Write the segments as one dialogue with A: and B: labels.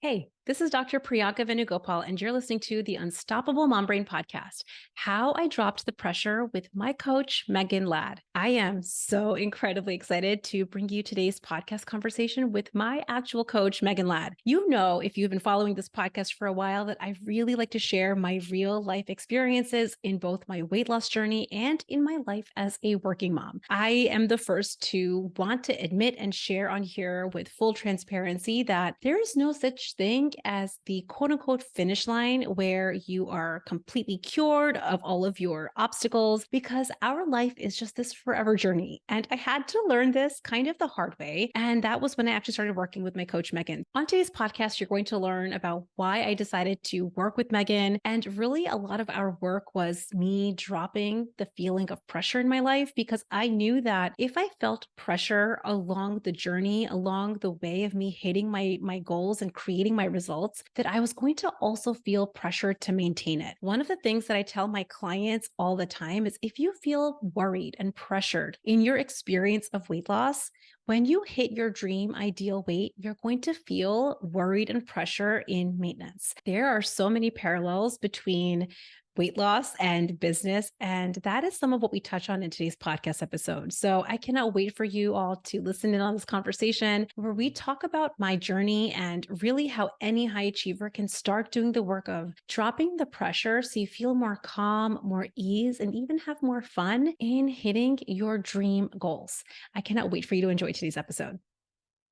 A: Hey, this is Dr. Priyanka Venugopal, and you're listening to the Unstoppable Mom Brain Podcast, How I Dropped the Pressure with my coach, Megan Ladd. I am so incredibly excited to bring you today's podcast conversation with my actual coach, Megan Ladd. You know, if you've been following this podcast for a while, that I really like to share my real life experiences in both my weight loss journey and in my life as a working mom. I am the first to want to admit and share on here with full transparency that there is no such thing as the quote unquote finish line where you are completely cured of all of your obstacles, because our life is just this forever journey. And I had to learn this kind of the hard way. And that was when I actually started working with my coach, Megan. On today's podcast, you're going to learn about why I decided to work with Megan. And really, a lot of our work was me dropping the feeling of pressure in my life, because I knew that if I felt pressure along the journey, along the way of me hitting my goals and creating my results, that I was going to also feel pressure to maintain it. One of the things that I tell my clients all the time is if you feel worried and pressured in your experience of weight loss, when you hit your dream ideal weight, you're going to feel worried and pressure in maintenance. There are so many parallels between weight loss and business. And that is some of what we touch on in today's podcast episode. So I cannot wait for you all to listen in on this conversation where we talk about my journey and really how any high achiever can start doing the work of dropping the pressure so you feel more calm, more ease, and even have more fun in hitting your dream goals. I cannot wait for you to enjoy today's episode.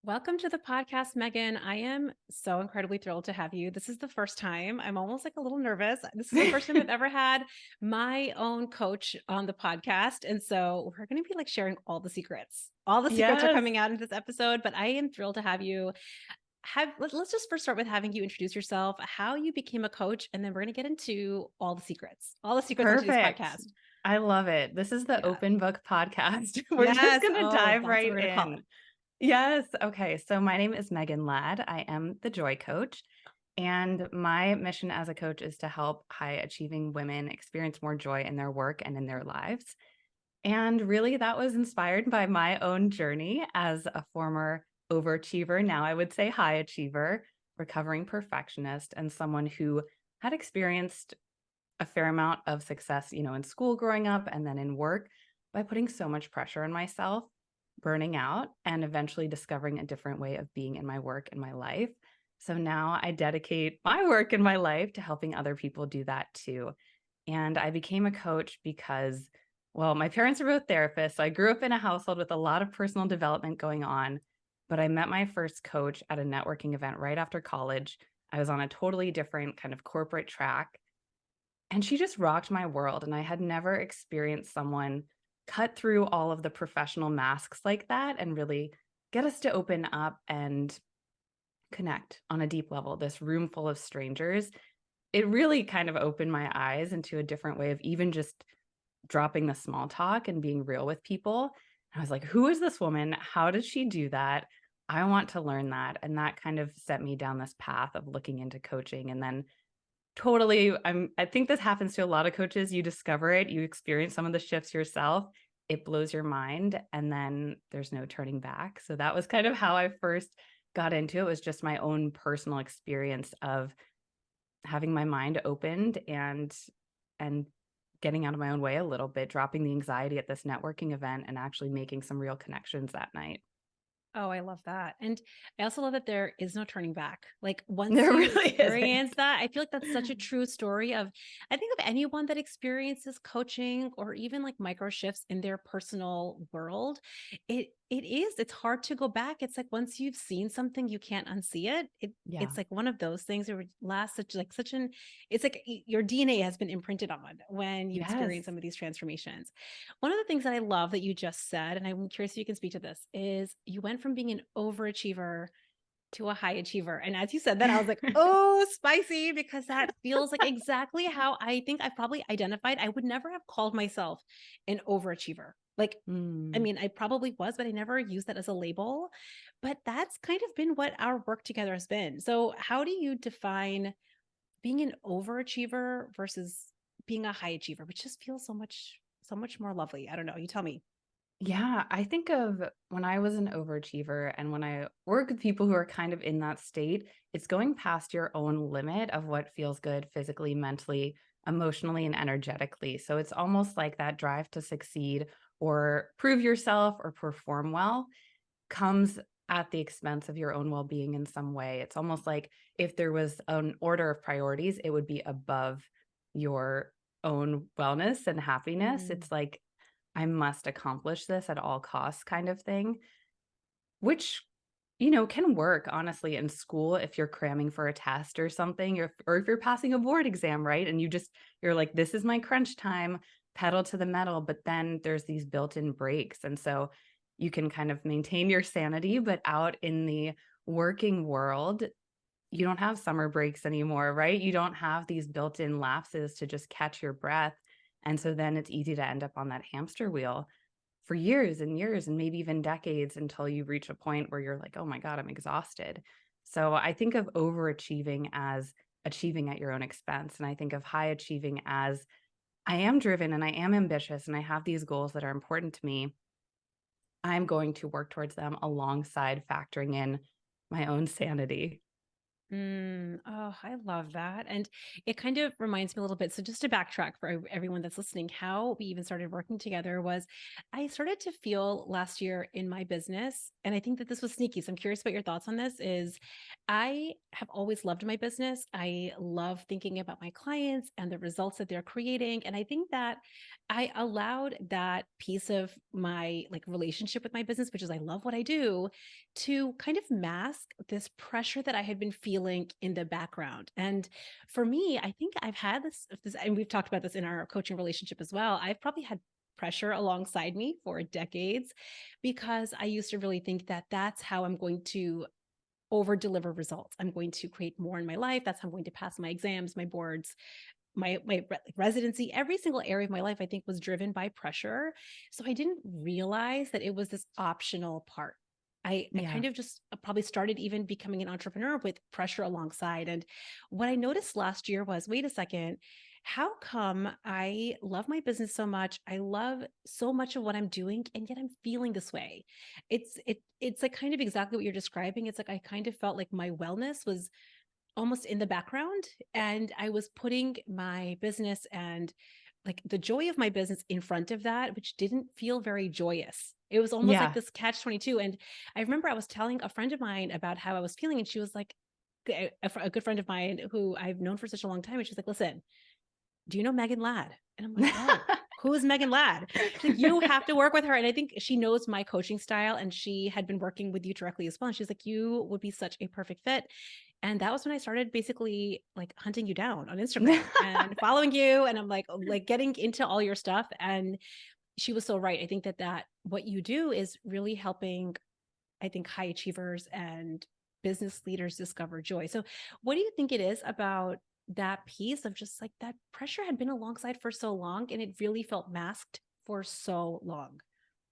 A: Welcome to the podcast, Megan. I am so incredibly thrilled to have you. This is the first time. I'm almost like a little nervous. This is the first time I've ever had my own coach on the podcast. And so we're going to be like sharing all the secrets. All the secrets are
B: Yes.
A: coming out in this episode, but I am thrilled to have you. Let's just first start with having you introduce yourself, how you became a coach, and then we're going to get into all the secrets on today's
B: Perfect.
A: podcast.
B: I love it. This is the
A: Yeah.
B: open book podcast. We're just
A: Yes.
B: going to
A: Oh,
B: dive
A: that's what
B: right
A: we're going to call it.
B: in. Yes. Okay. So my name is Megan Ladd. I am the Joy Coach. And my mission as a coach is to help high achieving women experience more joy in their work and in their lives. And really, that was inspired by my own journey as a former overachiever. Now I would say high achiever, recovering perfectionist, and someone who had experienced a fair amount of success, in school growing up and then in work by putting so much pressure on myself, burning out, and eventually discovering a different way of being in my work and my life. So now I dedicate my work and my life to helping other people do that too. And I became a coach because, well, my parents are both therapists. So I grew up in a household with a lot of personal development going on. But I met my first coach at a networking event right after college. I was on a totally different kind of corporate track. And she just rocked my world, and I had never experienced someone cut through all of the professional masks like that and really get us to open up and connect on a deep level. This room full of strangers, it really kind of opened my eyes into a different way of even just dropping the small talk and being real with people. I was like, "Who is this woman? How did she do that? I want to learn that." And that kind of set me down this path of looking into coaching. And then totally, I think this happens to a lot of coaches. You discover it, you experience some of the shifts yourself, it blows your mind, and then there's no turning back. So that was kind of how I first got into it, was just my own personal experience of having my mind opened and getting out of my own way a little bit, dropping the anxiety at this networking event and actually making some real connections that night.
A: Oh, I love that. And I also love that there is no turning back. Like once
B: There
A: you
B: really
A: experience
B: isn't.
A: that, I feel like that's such a true story of, I think of anyone that experiences coaching or even like micro shifts in their personal world. It's hard to go back. It's like once you've seen something, you can't unsee it.
B: Yeah.
A: It's like one of those things that would last such an, it's like your DNA has been imprinted on when you experience
B: Yes.
A: some of these transformations. One of the things that I love that you just said, and I'm curious if you can speak to this, is you went from being an overachiever to a high achiever. And as you said that, I was like, oh, spicy, because that feels like exactly how I think I probably identified. I would never have called myself an overachiever. Like, I
B: Mm.
A: mean, I probably was, but I never used that as a label. But that's kind of been what our work together has been. So, how do you define being an overachiever versus being a high achiever, which just feels so much more lovely? I don't know. You tell me.
B: Yeah, I think of when I was an overachiever and when I work with people who are kind of in that state, it's going past your own limit of what feels good physically, mentally, emotionally, and energetically. So it's almost like that drive to succeed or prove yourself or perform well comes at the expense of your own well-being in some way. It's almost like if there was an order of priorities, it would be above your own wellness and happiness.
A: Mm,
B: It's like, I must accomplish this at all costs kind of thing, which, can work honestly in school if you're cramming for a test or something, or if you're passing a board exam, right? And you're like, this is my crunch time, pedal to the metal. But then there's these built-in breaks. And so you can kind of maintain your sanity, but out in the working world, you don't have summer breaks anymore, right? You don't have these built-in lapses to just catch your breath. And so then it's easy to end up on that hamster wheel for years and years and maybe even decades until you reach a point where you're like, "Oh my god, I'm exhausted." So I think of overachieving as achieving at your own expense, and I think of high achieving as I am driven and I am ambitious and I have these goals that are important to me. I'm going to work towards them alongside factoring in my own sanity.
A: Oh, I love that. And it kind of reminds me a little bit. So, just to backtrack for everyone that's listening, how we even started working together was I started to feel last year in my business, and I think that this was sneaky. So, I'm curious about your thoughts on this. Is I have always loved my business. I love thinking about my clients and the results that they're creating. And I think that I allowed that piece of my like relationship with my business, which is I love what I do, to kind of mask this pressure that I had been feeling in the background. And for me, I think I've had this, and we've talked about this in our coaching relationship as well. I've probably had pressure alongside me for decades because I used to really think that that's how I'm going to over deliver results. I'm going to create more in my life. That's how I'm going to pass my exams, my boards, my residency. Every single area of my life I think was driven by pressure, so I didn't realize that it was this optional part. I
B: Yeah.
A: kind of just probably started even becoming an entrepreneur with pressure alongside. And what I noticed last year was, wait a second, how come I love my business so much, I love so much of what I'm doing, and yet I'm feeling this way? It's like kind of exactly what you're describing. It's like I kind of felt like my wellness was almost in the background, and I was putting my business and like the joy of my business in front of that, which didn't feel very joyous. It was almost like
B: Yeah.
A: this catch 22. And I remember I was telling a friend of mine about how I was feeling, and she was like, a good friend of mine who I've known for such a long time. And she's like, listen, do you know Megan Ladd? And I'm like, no, who is Megan Ladd? She's like, you have to work with her. And I think she knows my coaching style, and she had been working with you directly as well. And she's like, you would be such a perfect fit. And that was when I started basically like hunting you down on Instagram and following you. And I'm like getting into all your stuff. And she was so right. I think that what you do is really helping, I think, high achievers and business leaders discover joy. So, what do you think it is about that piece of just like that pressure had been alongside for so long and it really felt masked for so long?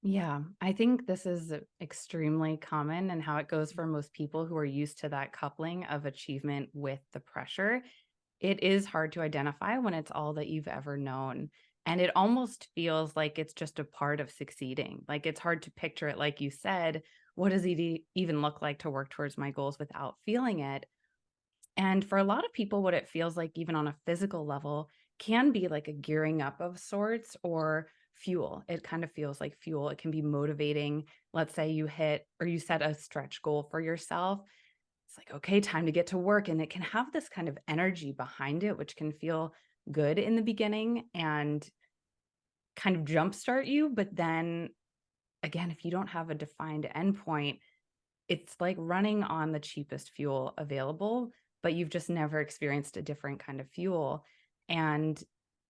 B: Yeah, I think this is extremely common and how it goes for most people who are used to that coupling of achievement with the pressure. It is hard to identify when it's all that you've ever known. And it almost feels like it's just a part of succeeding. Like it's hard to picture it, like you said. What does it even look like to work towards my goals without feeling it? And for a lot of people, what it feels like, even on a physical level, can be like a gearing up of sorts or fuel. It kind of feels like fuel. It can be motivating. Let's say you hit or you set a stretch goal for yourself. It's like, okay, time to get to work. And it can have this kind of energy behind it, which can feel good in the beginning and kind of jumpstart you. But then again, if you don't have a defined endpoint, it's like running on the cheapest fuel available, but you've just never experienced a different kind of fuel. And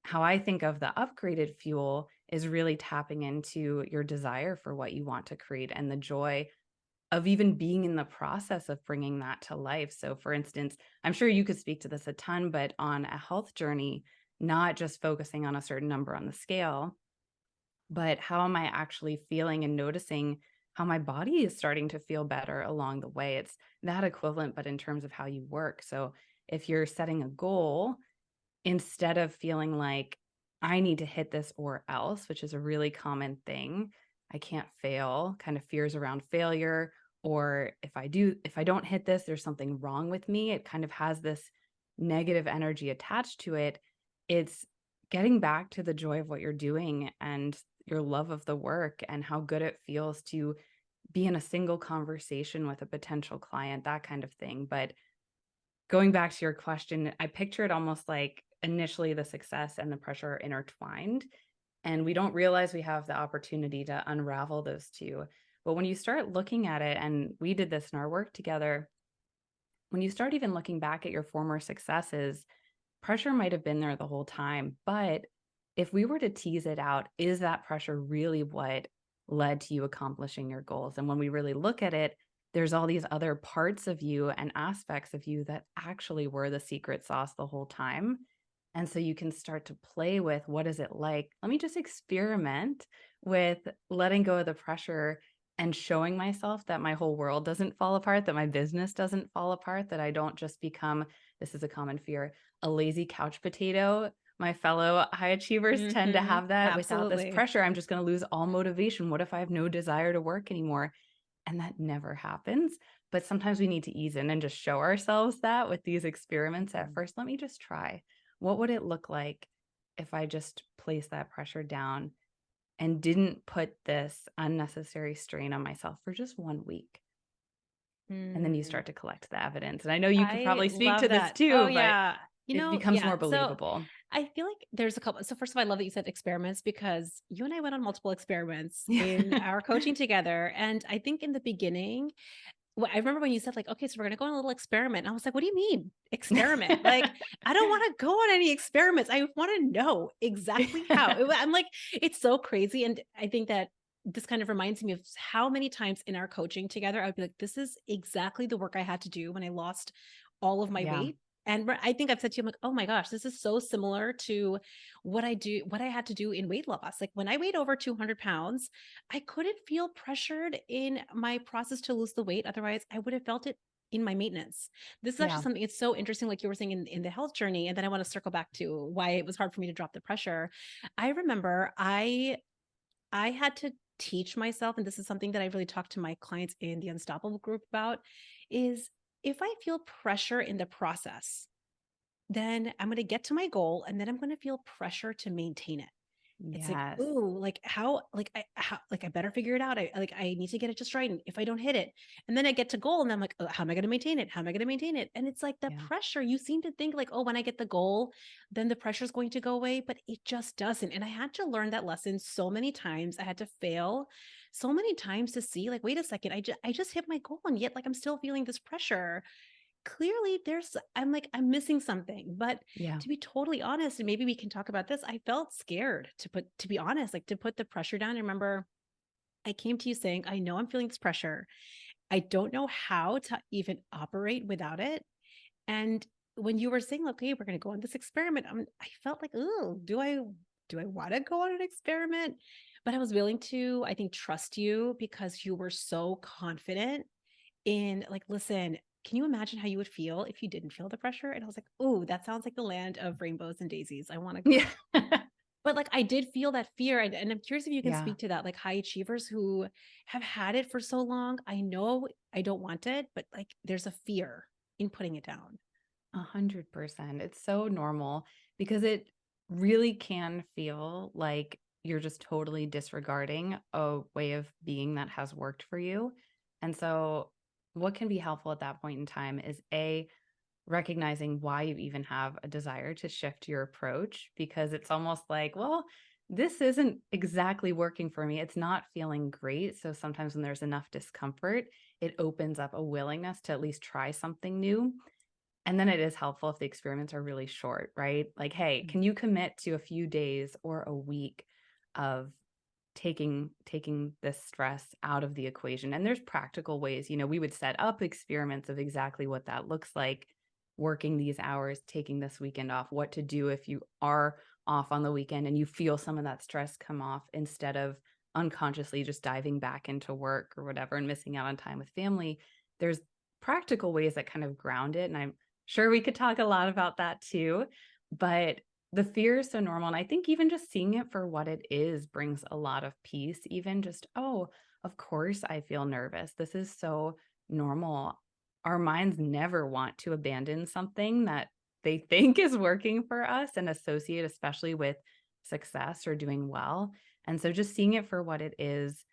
B: how I think of the upgraded fuel is really tapping into your desire for what you want to create and the joy of even being in the process of bringing that to life. So, for instance, I'm sure you could speak to this a ton, but on a health journey, not just focusing on a certain number on the scale, but how am I actually feeling and noticing how my body is starting to feel better along the way? It's that equivalent, but in terms of how you work. So if you're setting a goal, instead of feeling like I need to hit this or else, which is a really common thing, I can't fail, kind of fears around failure, or if I don't hit this, there's something wrong with me. It kind of has this negative energy attached to it. It's getting back to the joy of what you're doing and your love of the work and how good it feels to be in a single conversation with a potential client, that kind of thing. But going back to your question, I picture it almost like initially the success and the pressure are intertwined, and we don't realize we have the opportunity to unravel those two. But when you start looking at it, and we did this in our work together, when you start even looking back at your former successes, pressure might have been there the whole time. But if we were to tease it out, is that pressure really what led to you accomplishing your goals? And when we really look at it, there's all these other parts of you and aspects of you that actually were the secret sauce the whole time. And so you can start to play with, what is it like? Let me just experiment with letting go of the pressure and showing myself that my whole world doesn't fall apart, that my business doesn't fall apart, that I don't just become, this is a common fear, a lazy couch potato. My fellow high achievers tend to have that. Without this
A: Absolutely.
B: pressure, I'm just going to lose all motivation. What if I have no desire to work anymore? And that never happens. But sometimes we need to ease in and just show ourselves that with these experiments at
A: Mhm.
B: first. Let me just try. What would it look like if I just place that pressure down and didn't put this unnecessary strain on myself for just 1 week? And then you
A: Mm.
B: start to collect the evidence. And I know you could
A: I
B: probably speak
A: love
B: to this
A: that. Oh,
B: too, but
A: yeah.
B: it becomes
A: Yeah.
B: more
A: So
B: believable.
A: I feel like there's a couple. So, first of all, I love that you said experiments because you and I went on multiple experiments
B: Yeah.
A: in our coaching together. And I think in the beginning, I remember when you said, like, okay, so we're going to go on a little experiment. And I was like, what do you mean experiment? Like, I don't want to go on any experiments. I want to know exactly how. I'm like, it's so crazy. And I think that this kind of reminds me of how many times in our coaching together, I would be like, this is exactly the work I had to do when I lost all of my
B: Yeah.
A: weight. And I think I've said to you, I'm like, oh my gosh, this is so similar to what I had to do in weight loss. Like when I weighed over 200 pounds, I couldn't feel pressured in my process to lose the weight. Otherwise, I would have felt it in my maintenance. This is actually
B: Yeah.
A: something, it's so interesting, like you were saying in the health journey. And then I want to circle back to why it was hard for me to drop the pressure. I remember I had to teach myself, and this is something that I really talk to my clients in the Unstoppable group about, is if I feel pressure in the process, then I'm going to get to my goal and then I'm going to feel pressure to maintain it. It's like,
B: Yes.
A: ooh, like like I better figure it out. I need to get it just right. And if I don't hit it, and then I get to goal and I'm like, oh, how am I going to maintain it? How am I going to maintain it? And it's like the
B: Yeah.
A: pressure, you seem to think like, oh, when I get the goal, then the pressure is going to go away, but it just doesn't. And I had to learn that lesson so many times. I had to fail so many times to see like, wait a second, I just hit my goal and yet like I'm still feeling this pressure. Clearly I'm like, I'm missing something. But
B: Yeah.
A: to be totally honest, and maybe we can talk about this, I felt scared to be honest, like to put the pressure down. I remember I came to you saying, I know I'm feeling this pressure. I don't know how to even operate without it. And when you were saying, okay, we're going to go on this experiment, I felt like, oh, do I want to go on an experiment? But I was willing to, I think, trust you because you were so confident in like, listen, can you imagine how you would feel if you didn't feel the pressure? And I was like, oh, that sounds like the land of rainbows and daisies. I want to go.
B: Yeah.
A: But like, I did feel that fear. And I'm curious if you can
B: Yeah.
A: speak to that, like high achievers who have had it for so long. I know I don't want it, but like, there's a fear in putting it down.
B: 100%. It's so normal because it really can feel like you're just totally disregarding a way of being that has worked for you. And so, what can be helpful at that point in time is recognizing why you even have a desire to shift your approach, because it's almost like, well, this isn't exactly working for me. It's not feeling great. So sometimes when there's enough discomfort, it opens up a willingness to at least try something new. And then it is helpful if the experiments are really short, right? Like, hey,
A: Mm.
B: can you commit to a few days or a week of taking this stress out of the equation? And there's practical ways, we would set up experiments of exactly what that looks like, working these hours, taking this weekend off, what to do if you are off on the weekend and you feel some of that stress come off, instead of unconsciously just diving back into work or whatever and missing out on time with family. There's practical ways that kind of ground it. And I'm sure we could talk a lot about that too. But the fear is so normal. And I think even just seeing it for what it is brings a lot of peace. Even just, oh, of course I feel nervous. This is so normal. Our minds never want to abandon something that they think is working for us and associate, especially with success or doing well. And so just seeing it for what it is,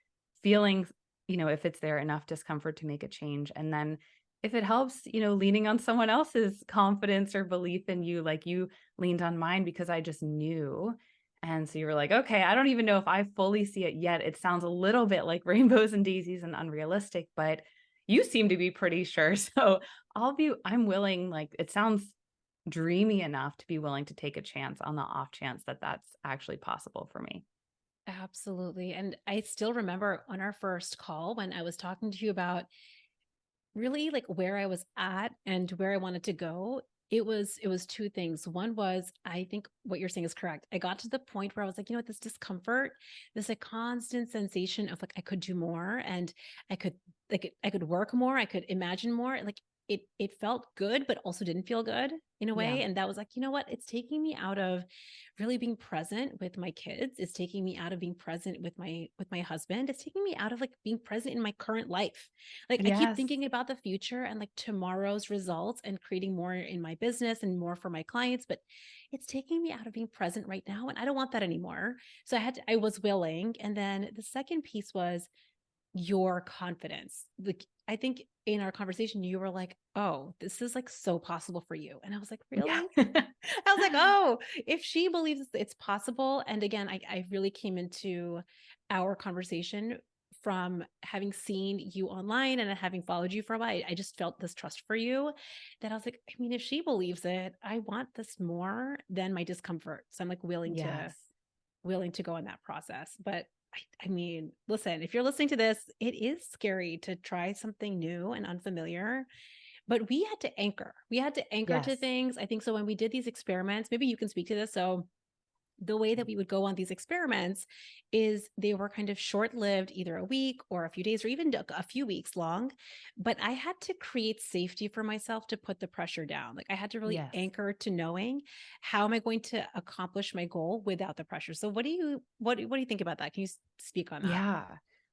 B: feeling, if it's there enough discomfort to make a change. And then if it helps, leaning on someone else's confidence or belief in you, like you leaned on mine because I just knew. And so you were like, okay, I don't even know if I fully see it yet. It sounds a little bit like rainbows and daisies and unrealistic, but you seem to be pretty sure. So I'm willing, like, it sounds dreamy enough to be willing to take a chance on the off chance that that's actually possible for me.
A: Absolutely. And I still remember on our first call when I was talking to you about really like where I was at and where I wanted to go. It was two things. One was I think what you're saying is correct. I got to the point where I was like, this discomfort, this like constant sensation of like I could do more and I could I could work more, I could imagine more. Like it felt good, but also didn't feel good in a
B: Yeah.
A: way. And that was like, you know what? It's taking me out of really being present with my kids. It's taking me out of being present with my husband. It's taking me out of like being present in my current life. Like I keep
B: Yes.
A: thinking about the future and like tomorrow's results and creating more in my business and more for my clients, but it's taking me out of being present right now. And I don't want that anymore. So I was willing. And then the second piece was your confidence. Like I think in our conversation, you were like, oh, this is like so possible for you. And I was like,
B: Yeah.
A: really? I was like, oh, if she believes it's possible. And again, I really came into our conversation from having seen you online and having followed you for a while. I just felt this trust for you that I was like, I mean, if she believes it, I want this more than my discomfort. So I'm like
B: Yes.
A: willing to go in that process. But I mean, listen, if you're listening to this, it is scary to try something new and unfamiliar, but we had to anchor. We had to anchor to
B: Yes.
A: things. I think so when we did these experiments, maybe you can speak to this. So the way that we would go on these experiments is they were kind of short lived, either a week or a few days or even a few weeks long. But I had to create safety for myself to put the pressure down. Like I had to really
B: Yes.
A: anchor to knowing how am I going to accomplish my goal without the pressure. So what do you think about that? Can you speak on that?
B: Yeah.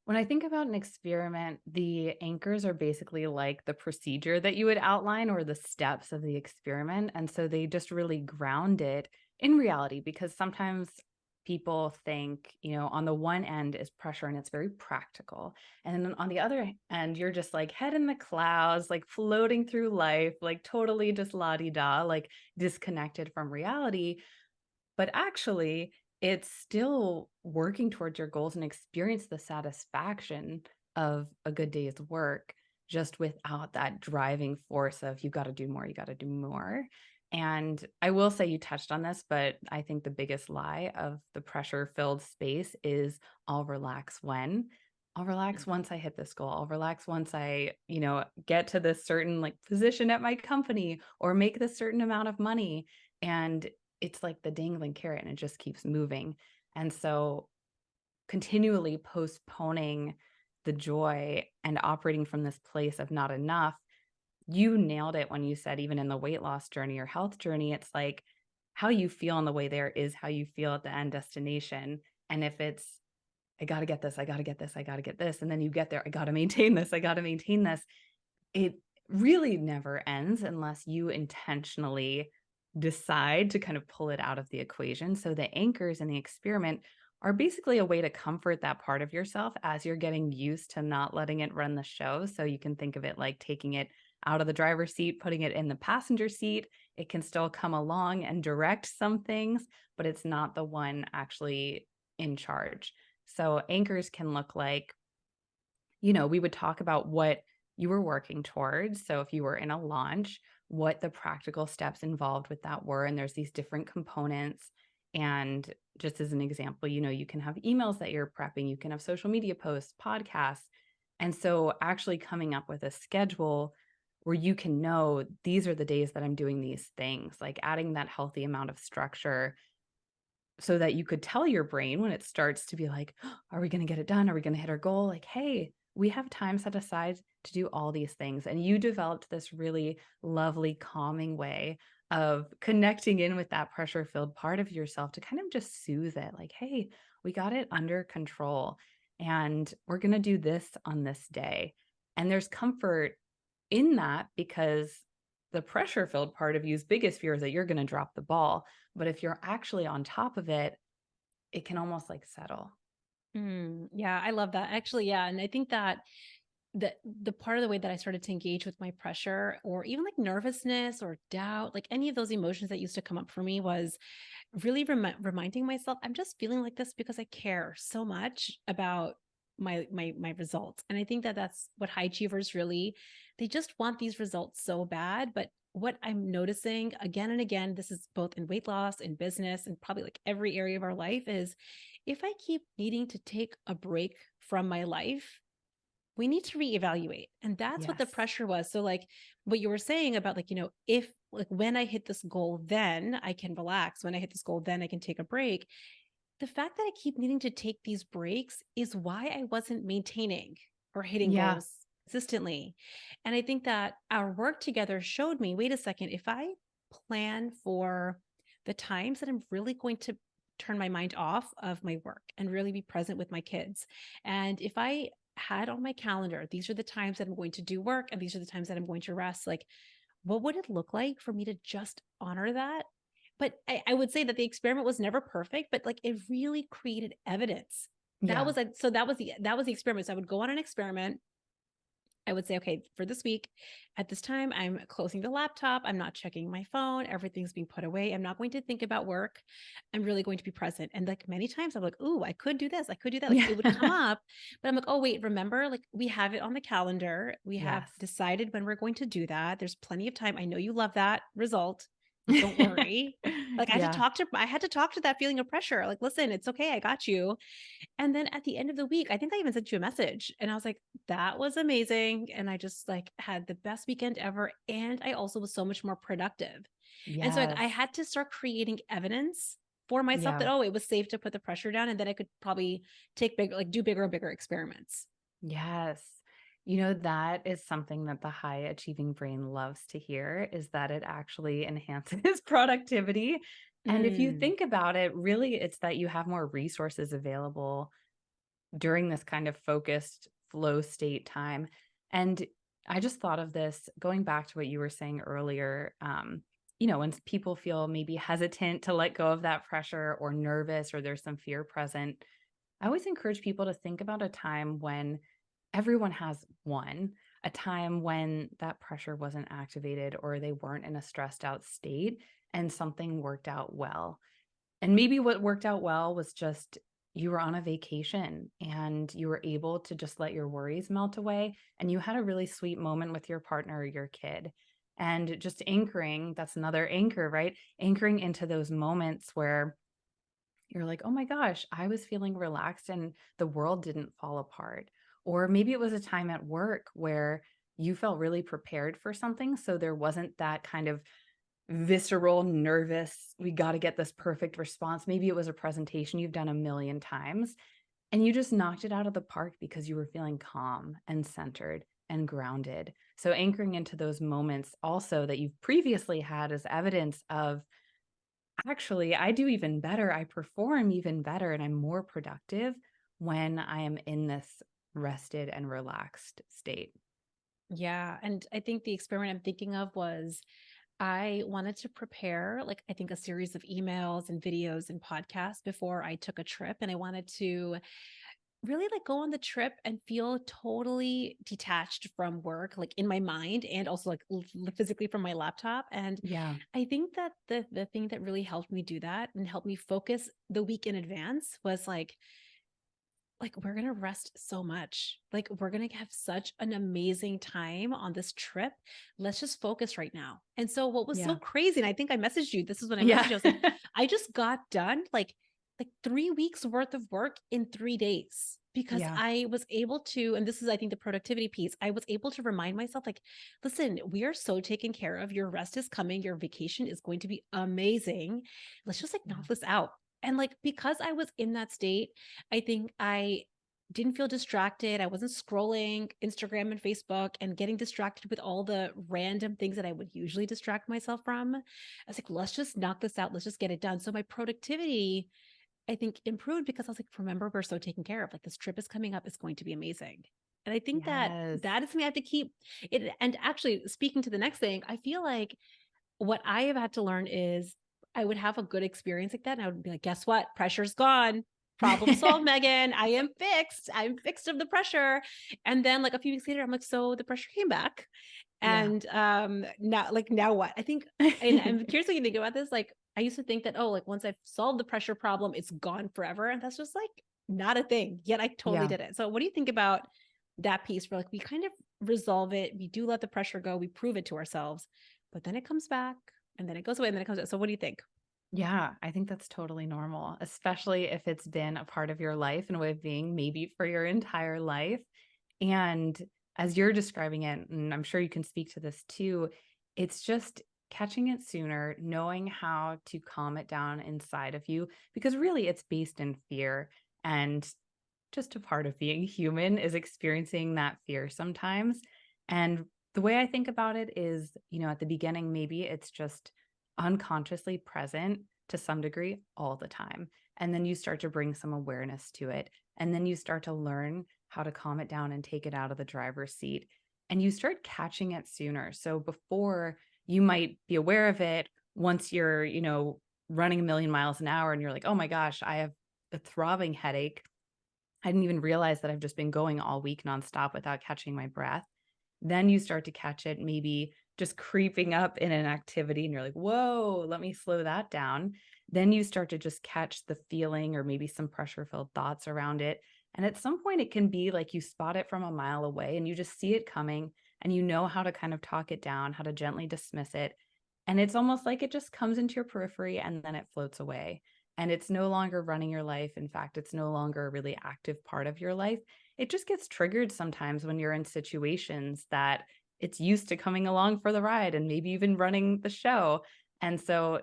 B: When I think about an experiment, the anchors are basically like the procedure that you would outline or the steps of the experiment. And so they just really ground it in reality because sometimes people think, on the one end is pressure and it's very practical. And then on the other end, you're just like head in the clouds, like floating through life, like totally just la di da, like disconnected from reality. But actually, it's still working towards your goals and experience the satisfaction of a good day's work just without that driving force of you got to do more, you got to do more. And I will say you touched on this, but I think the biggest lie of the pressure filled space is I'll relax when. I'll relax once I hit this goal. I'll relax once I, get to this certain like position at my company or make this certain amount of money. And it's like the dangling carrot and it just keeps moving. And so continually postponing the joy and operating from this place of not enough, you nailed it when you said, even in the weight loss journey or health journey, it's like how you feel on the way there is how you feel at the end destination. And if it's, I got to get this, I got to get this, I got to get this. And then you get there, I got to maintain this, I got to maintain this. It really never ends unless you intentionally decide to kind of pull it out of the equation. So the anchors in the experiment are basically a way to comfort that part of yourself as you're getting used to not letting it run the show. So you can think of it like taking it out of the driver's seat, putting it in the passenger seat. It can still come along and direct some things, but it's not the one actually in charge. So anchors can look like, we would talk about what you were working towards. So if you were in a launch, what the practical steps involved with that were. And there's these different components. And just as an example, you can have emails that you're prepping, you can have social media posts, podcasts. And so actually coming up with a schedule where you can know these are the days that I'm doing these things, like adding that healthy amount of structure so that you could tell your brain when it starts to be like, "Oh, are we going to get it done? Are we going to hit our goal? Like, hey, we have time set aside to do all these things. And you developed this really lovely, calming way of connecting in with that pressure filled part of yourself to kind of just soothe it like, hey, we got it under control and we're going to do this on this day. And there's comfort in that because the pressure filled part of you's biggest fear is that you're going to drop the ball. But if you're actually on top of it, it can almost like settle.
A: Yeah, I love that. Actually, yeah. And I think that the part of the way that I started to engage with my pressure or even like nervousness or doubt, like any of those emotions that used to come up for me was really reminding myself I'm just feeling like this because I care so much about my results. And I think that that's what high achievers really, they just want these results so bad. But what I'm noticing again and again, this is both in weight loss, in business, and probably like every area of our life, is if I keep needing to take a break from my life, we need to reevaluate. And that's what the
B: Yes.
A: pressure was. So like what you were saying about like, if like when I hit this goal, then I can relax. When I hit this goal, then I can take a break. The fact that I keep needing to take these breaks is why I wasn't maintaining or hitting
B: Yeah.
A: goals consistently. And I think that our work together showed me, wait a second, if I plan for the times that I'm really going to turn my mind off of my work and really be present with my kids. And if I had on my calendar, these are the times that I'm going to do work and these are the times that I'm going to rest, like what would it look like for me to just honor that? But I would say that the experiment was never perfect, but like it really created evidence. That
B: Yeah.
A: was so that was the experiment. So I would go on an experiment. I would say, okay, for this week, at this time, I'm closing the laptop. I'm not checking my phone. Everything's being put away. I'm not going to think about work. I'm really going to be present. And like many times, I'm like, ooh, I could do this. I could do that. Like
B: Yeah.
A: it would come up, but I'm like, oh, wait, remember, like we have it on the calendar. We have
B: Yes.
A: decided when we're going to do that. There's plenty of time. I know you love that result. Don't worry. Like
B: Yeah.
A: I had to talk to that feeling of pressure. Like, listen, it's okay. I got you. And then at the end of the week, I think I even sent you a message and I was like, that was amazing. And I just like had the best weekend ever. And I also was so much more productive. And so like
B: Yes.
A: I had to start creating evidence for myself
B: Yeah.
A: that, oh, it was safe to put the pressure down. And then I could probably take bigger, like do bigger and bigger experiments.
B: Yes. That is something that the high achieving brain loves to hear is that it actually enhances productivity. And if you
A: Mm.
B: think about it, really, it's that you have more resources available during this kind of focused flow state time. And I just thought of this going back to what you were saying earlier. When people feel maybe hesitant to let go of that pressure or nervous or there's some fear present, I always encourage people to think about a time when everyone has one, a time when that pressure wasn't activated or they weren't in a stressed out state and something worked out well. And maybe what worked out well was just you were on a vacation and you were able to just let your worries melt away and you had a really sweet moment with your partner or your kid. And just anchoring, that's another anchor, right? Anchoring into those moments where you're like, "Oh my gosh, I was feeling relaxed and the world didn't fall apart." Or maybe it was a time at work where you felt really prepared for something, so there wasn't that kind of visceral, nervous, we gotta get this perfect response. Maybe it was a presentation you've done a million times, and you just knocked it out of the park because you were feeling calm and centered and grounded. So anchoring into those moments also that you've previously had as evidence of actually, I do even better. I perform even better and I'm more productive when I am in this rested and relaxed state.
A: Yeah. And I think the experiment I'm thinking of was I wanted to prepare, like, I think a series of emails and videos and podcasts before I took a trip. And I wanted to really like go on the trip and feel totally detached from work, like in my mind and also like physically from my laptop. And
B: Yeah.
A: I think that the thing that really helped me do that and helped me focus the week in advance was like we're going to rest so much. Like we're going to have such an amazing time on this trip. Let's just focus right now. And so what was so
B: Yeah.
A: crazy, and I think I messaged you, this is when I
B: Yeah.
A: messaged you, I was like, I just got done like 3 weeks worth of work in 3 days because
B: Yeah.
A: I was able to, and this is, I think, the productivity piece. I was able to remind myself, like, listen, we are so taken care of. Your rest is coming. Your vacation is going to be amazing. Let's just like
B: Yeah.
A: knock this out. And like, because I was in that state, I think I didn't feel distracted. I wasn't scrolling Instagram and Facebook and getting distracted with all the random things that I would usually distract myself from. I was like, let's just knock this out. Let's just get it done. So my productivity, I think, improved because I was like, remember, we're so taken care of. Like, this trip is coming up. It's going to be amazing. And I think that
B: Yes.
A: that is something I have to keep it. And actually, speaking to the next thing, I feel like what I have had to learn is I would have a good experience like that. And I would be like, guess what? Pressure's gone. Problem solved, Megan. I am fixed. I'm fixed of the pressure. And then like a few weeks later, I'm like, so the pressure came back.
B: Yeah.
A: And now what? I think, and I'm curious what you think about this. Like, I used to think that, oh, like once I've solved the pressure problem, it's gone forever. And that's just like not a thing. Yet I totally
B: Yeah.
A: did it. So what do you think about that piece where like we kind of resolve it, we do let the pressure go, we prove it to ourselves, but then it comes back and then it goes away and then it comes back. So what do you think?
B: Yeah, I think that's totally normal, especially if it's been a part of your life and a way of being maybe for your entire life. And as you're describing it, and I'm sure you can speak to this too, it's just catching it sooner, knowing how to calm it down inside of you, because really it's based in fear. And just a part of being human is experiencing that fear sometimes. And the way I think about it is, at the beginning, maybe it's just unconsciously present to some degree all the time. And then you start to bring some awareness to it. And then you start to learn how to calm it down and take it out of the driver's seat. And you start catching it sooner. So before you might be aware of it, once you're, running a million miles an hour and you're like, oh my gosh, I have a throbbing headache. I didn't even realize that I've just been going all week nonstop without catching my breath. Then you start to catch it maybe just creeping up in an activity and you're like, whoa, let me slow that down. Then you start to just catch the feeling or maybe some pressure filled thoughts around it. And at some point, it can be like you spot it from a mile away and you just see it coming and you know how to kind of talk it down, how to gently dismiss it. And it's almost like it just comes into your periphery and then it floats away. And it's no longer running your life. In fact, it's no longer a really active part of your life. It just gets triggered sometimes when you're in situations that it's used to coming along for the ride and maybe even running the show. And so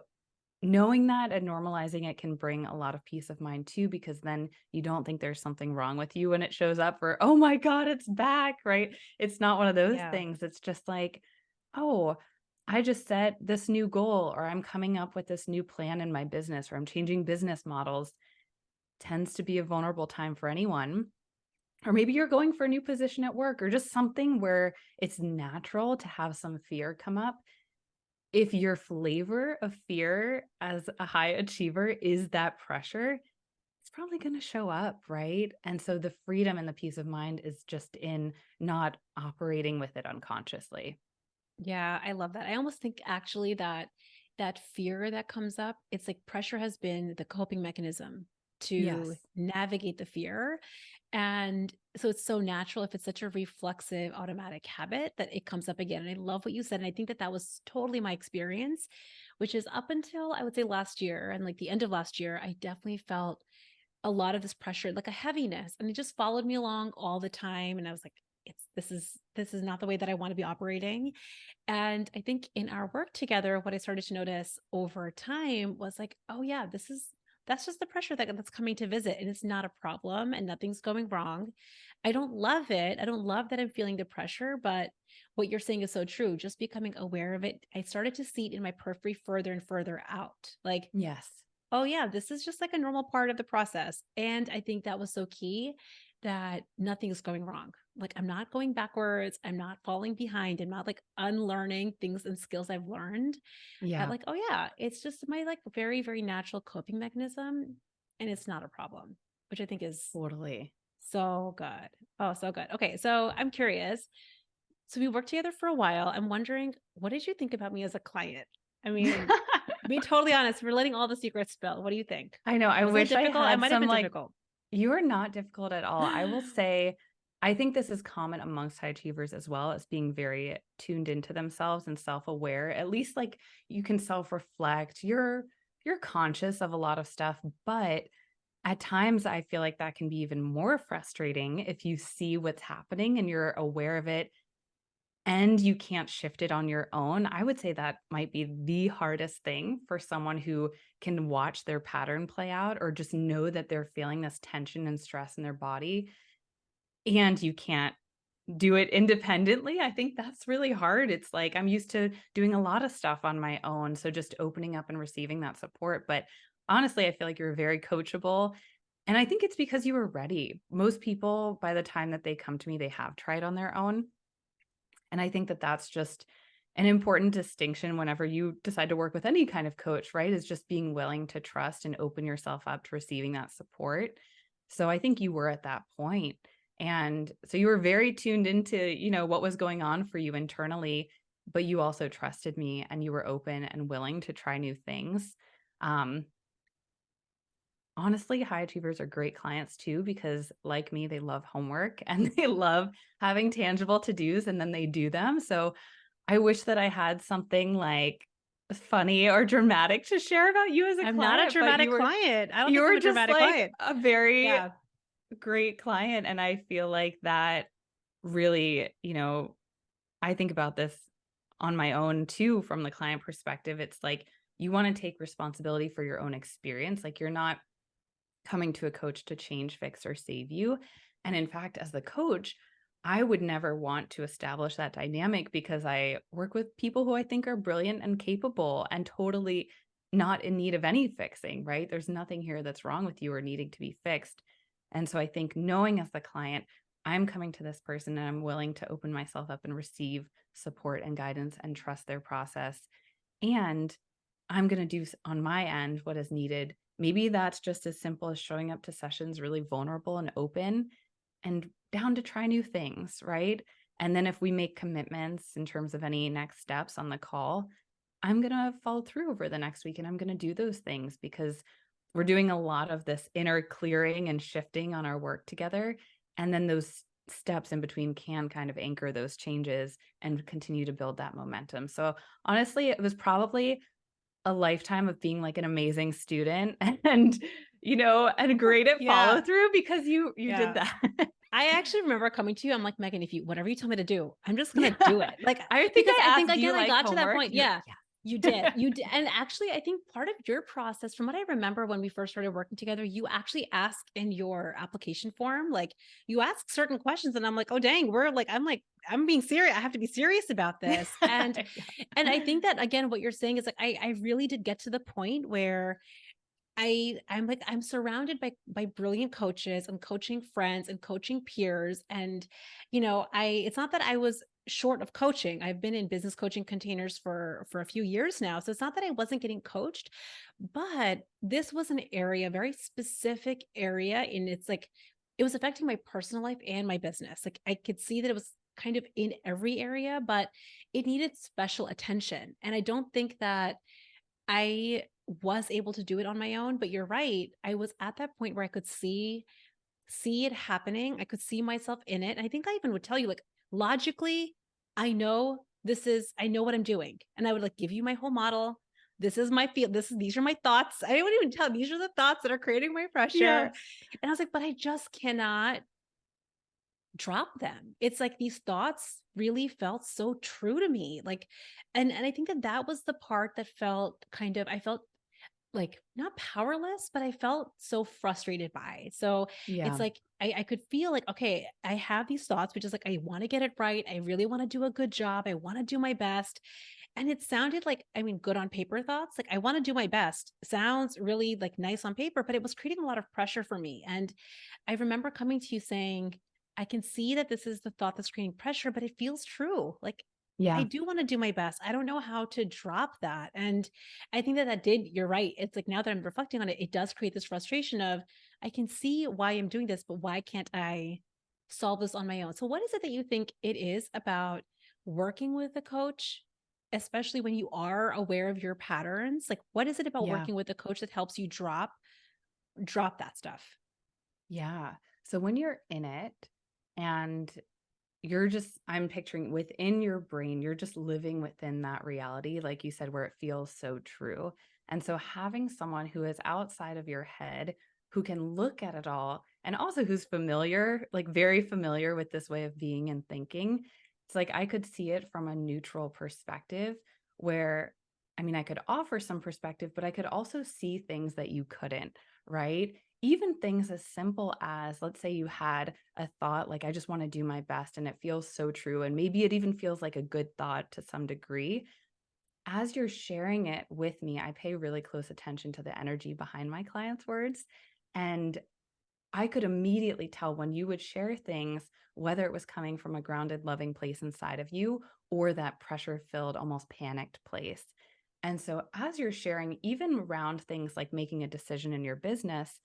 B: knowing that and normalizing it can bring a lot of peace of mind too, because then you don't think there's something wrong with you when it shows up for, oh my God, it's back, right? It's not one of those
A: Yeah.
B: things. It's just like, oh, I just set this new goal, or I'm coming up with this new plan in my business, or I'm changing business models. Tends to be a vulnerable time for anyone. Or maybe you're going for a new position at work, or just something where it's natural to have some fear come up. If your flavor of fear as a high achiever is that pressure, it's probably going to show up, right? And so the freedom and the peace of mind is just in not operating with it unconsciously.
A: Yeah, I love that. I almost think actually that that fear that comes up, it's like pressure has been the coping mechanism to
B: Yes.
A: navigate the fear. And so it's so natural if it's such a reflexive automatic habit that it comes up again. And I love what you said. And I think that that was totally my experience, which is up until I would say last year and like the end of last year, I definitely felt a lot of this pressure, like a heaviness, and it just followed me along all the time. And I was like, this is not the way that I want to be operating. And I think in our work together, what I started to notice over time was like, oh yeah, that's just the pressure that's coming to visit. And it's not a problem and nothing's going wrong. I don't love it. I don't love that I'm feeling the pressure, but what you're saying is so true. Just becoming aware of it, I started to see it in my periphery further and further out. Like,
B: Yes.
A: oh yeah, this is just like a normal part of the process. And I think that was so key that nothing's going wrong. Like I'm not going backwards. I'm not falling behind. I'm not like unlearning things and skills I've learned. That
B: Yeah,
A: like, oh yeah, it's just my like very, very natural coping mechanism. And it's not a problem, which I think is
B: totally.
A: so good. Oh, so good. Okay. So I'm curious. So we worked together for a while. I'm wondering, what did you think about me as a client? I mean, be totally honest, we're letting all the secrets spill. What do you think?
B: I know. I
A: Was it
B: wish I
A: difficult? I
B: had
A: might have
B: some
A: been
B: like,
A: difficult.
B: you are not difficult at all. I will say, I think this is common amongst high achievers as well as being very tuned into themselves and self-aware. At least like you can self-reflect. You're conscious of a lot of stuff, but at times I feel like that can be even more frustrating if you see what's happening and you're aware of it and you can't shift it on your own. I would say that might be the hardest thing for someone who can watch their pattern play out or just know that they're feeling this tension and stress in their body. and you can't do it independently. I think that's really hard. It's like I'm used to doing a lot of stuff on my own, so just opening up and receiving that support, but honestly, I feel like you're very coachable, and I think it's because you were ready. Most people, by the time that they come to me, they have tried on their own, and I think that that's just an important distinction whenever you decide to work with any kind of coach, right? Is just being willing to trust and open yourself up to receiving that support. So I think you were at that point. And so you were very tuned into, what was going on for you internally, but you also trusted me and you were open and willing to try new things. Um, Honestly, high achievers are great clients too because, like me, they love homework and they love having tangible to-dos and then they do them. So I wish that I had something like funny or dramatic to share about you as a
A: I'm not a
B: client, but
A: dramatic
B: you were
A: client. I don't
B: you
A: think I'm
B: were
A: a
B: just
A: dramatic
B: like
A: client.
B: a very
A: Yeah.
B: great client. And I feel like that really, I think about this on my own too from the client perspective. It's like you want to take responsibility for your own experience. Like you're not coming to a coach to change, fix, or save you. And in fact, as the coach, I would never want to establish that dynamic because I work with people who I think are brilliant and capable and totally not in need of any fixing, right? There's nothing here that's wrong with you or needing to be fixed. And so I think knowing as the client, I'm coming to this person and I'm willing to open myself up and receive support and guidance and trust their process. And I'm going to do on my end what is needed. Maybe that's just as simple as showing up to sessions really vulnerable and open and down to try new things, right? And then if we make commitments in terms of any next steps on the call, I'm going to follow through over the next week and I'm going to do those things because we're doing a lot of this inner clearing and shifting on our work together. And then those steps in between can kind of anchor those changes and continue to build that momentum. So honestly, it was probably a lifetime of being like an amazing student and great at follow
A: Yeah.
B: through because you did
A: Yeah.
B: that.
A: I actually remember coming to you. I'm like, Megan, if you whatever you tell me to do, I'm just gonna do
B: Yeah.
A: it. Like,
B: I think
A: because
B: I
A: I think
B: asked, "Do you
A: again, I
B: like
A: got to that
B: homework?"
A: point.
B: And you're
A: Yeah,
B: like,
A: you did.
B: "Yeah."
A: You did. And actually, I think part of your process, from what I remember when we first started working together, you actually asked in your application form, like you ask certain questions, and I'm like, oh dang, I'm being serious. I have to be serious about this. And
B: Yeah.
A: and I think that again, what you're saying is like I really did get to the point where I'm like, I'm surrounded by brilliant coaches and coaching friends and coaching peers. And, it's not that I was short of coaching. I've been in business coaching containers for a few years now. So it's not that I wasn't getting coached, but this was an area, a very specific area. And it's like it was affecting my personal life and my business. Like I could see that it was kind of in every area, but it needed special attention. And I don't think that I was able to do it on my own, but you're right. I was at that point where I could see it happening. I could see myself in it. And I think I even would tell you like logically, I know what I'm doing. And I would like give you my whole model. This is my feel. These are my thoughts. I wouldn't even tell these are the thoughts that are creating my pressure.
B: Yes.
A: And I was like, but I just cannot drop them. It's like these thoughts really felt so true to me. Like, and I think that that was the part that felt I felt like not powerless, but I felt so frustrated by. So it's
B: Yeah.
A: like I could feel like, okay, I have these thoughts, which is like, I want to get it right. I really want to do a good job. I want to do my best. And it sounded like, I mean, good on paper thoughts. Like, I want to do my best. Sounds really like nice on paper, but it was creating a lot of pressure for me. And I remember coming to you saying, I can see that this is the thought that's creating pressure, but it feels true. Like, I
B: Yeah.
A: do want to do my best. I don't know how to drop that. And I think that that did, you're right. It's like now that I'm reflecting on it, it does create this frustration of I can see why I'm doing this, but why can't I solve this on my own? So, what is it that you think it is about working with a coach, especially when you are aware of your patterns? Like, what is it about
B: Yeah.
A: working with a coach that helps you drop that stuff?
B: Yeah. So when you're in it and I'm picturing within your brain, you're just living within that reality, like you said, where it feels so true. And so having someone who is outside of your head, who can look at it all, and also who's familiar, like very familiar with this way of being and thinking, it's like I could see it from a neutral perspective where, I mean, I could offer some perspective, but I could also see things that you couldn't, right? even things as simple as, let's say you had a thought like, I just want to do my best, and it feels so true. And maybe it even feels like a good thought to some degree. As you're sharing it with me, I pay really close attention to the energy behind my clients' words. And I could immediately tell when you would share things, whether it was coming from a grounded, loving place inside of you or that pressure filled, almost panicked place. And so, as you're sharing, even around things like making a decision in your business,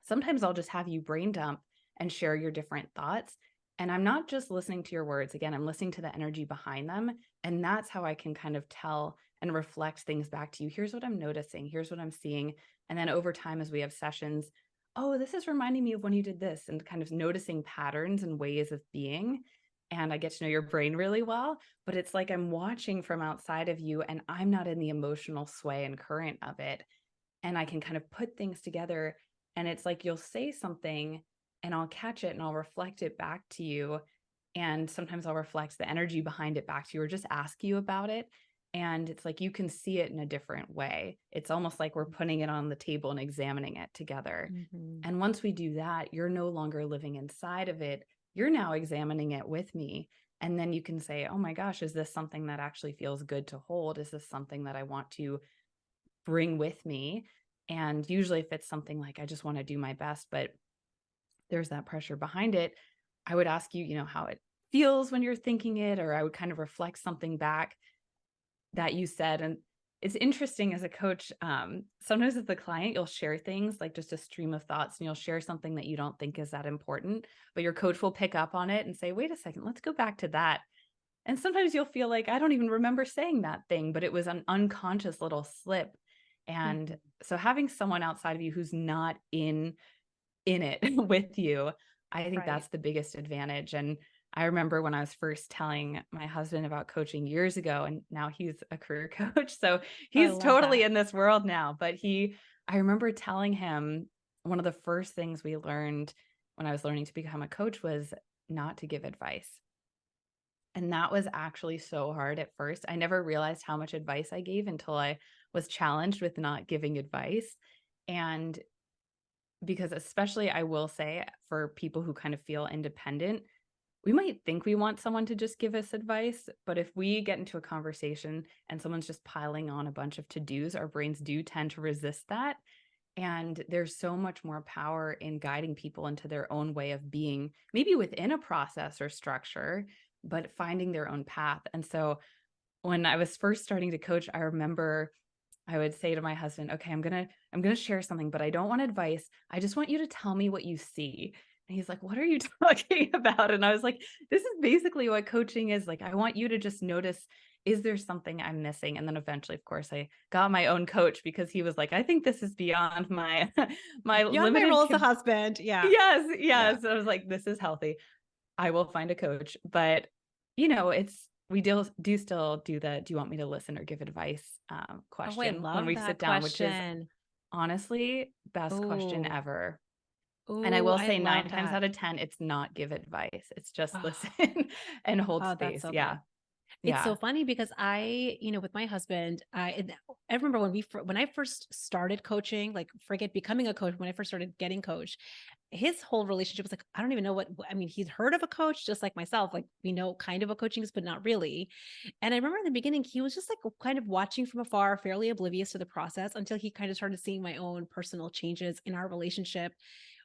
B: sometimes I'll just have you brain dump and share your different thoughts. And I'm not just listening to your words. Again, I'm listening to the energy behind them. And that's how I can kind of tell and reflect things back to you. Here's what I'm noticing. Here's what I'm seeing. And then over time, as we have sessions, oh, this is reminding me of when you did this, and kind of noticing patterns and ways of being. And I get to know your brain really well, but it's like I'm watching from outside of you and I'm not in the emotional sway and current of it, and I can kind of put things together. And it's like you'll say something and I'll catch it and I'll reflect it back to you. And sometimes I'll reflect the energy behind it back to you or just ask you about it. And it's like you can see it in a different way. It's almost like we're putting it on the table and examining it together.
A: Mhm.
B: And once we do that, you're no longer living inside of it. You're now examining it with me. And then you can say, oh my gosh, is this something that actually feels good to hold? Is this something that I want to bring with me? And usually, if it's something like I just want to do my best, but there's that pressure behind it, I would ask you, how it feels when you're thinking it, or I would kind of reflect something back that you said. And it's interesting as a coach, sometimes with the client, you'll share things like just a stream of thoughts, and you'll share something that you don't think is that important, but your coach will pick up on it and say, wait a second, let's go back to that. And sometimes you'll feel like, I don't even remember saying that thing, but it was an unconscious little slip. And
A: Mhm.
B: so having someone outside of you who's not in it with you, I think
A: Right.
B: that's the biggest advantage. And I remember when I was first telling my husband about coaching years ago, and now he's a career coach. So
A: I
B: he's
A: love
B: totally
A: that.
B: in this world now. But I remember telling him one of the first things we learned when I was learning to become a coach was not to give advice. And that was actually so hard at first. I never realized how much advice I gave until I was challenged with not giving advice. And because, especially, I will say, for people who kind of feel independent, we might think we want someone to just give us advice, but if we get into a conversation and someone's just piling on a bunch of to-dos, our brains do tend to resist that. And there's so much more power in guiding people into their own way of being, maybe within a process or structure, but finding their own path. And so when I was first starting to coach, I remember I would say to my husband, "Okay, I'm going to share something, but I don't want advice. I just want you to tell me what you see." And he's like, "What are you talking about?" And I was like, "This is basically what coaching is. Like, I want you to just notice, is there something I'm missing?" And then eventually, of course, I got my own coach because he was like, "I think this is beyond my my
A: Beyond my
B: limited
A: role as a husband. Yeah.
B: Yes,
A: Yeah.
B: yes." I was like, "This is healthy. I will find a coach." But, it's we do still do the "Do you want me to listen or give advice?"
A: Oh, I
B: question when
A: love
B: we sit
A: that
B: down, which is
A: question.
B: honestly best question
A: Oh,
B: ever. And I
A: oh,
B: will
A: I
B: say 9
A: love
B: times
A: that.
B: out of 10, it's not give advice. It's just listen
A: Oh,
B: and hold
A: oh, that's
B: space.
A: so
B: Yeah.
A: good. It's
B: Yeah.
A: so funny because with my husband, I remember when I first started coaching, like forget becoming a coach, when I first started getting coached, his whole relationship was like, I don't even know I mean, he's heard of a coach just like myself. Like we know kind of what coaching is, but not really. And I remember in the beginning, he was just like kind of watching from afar, fairly oblivious to the process until he kind of started seeing my own personal changes in our relationship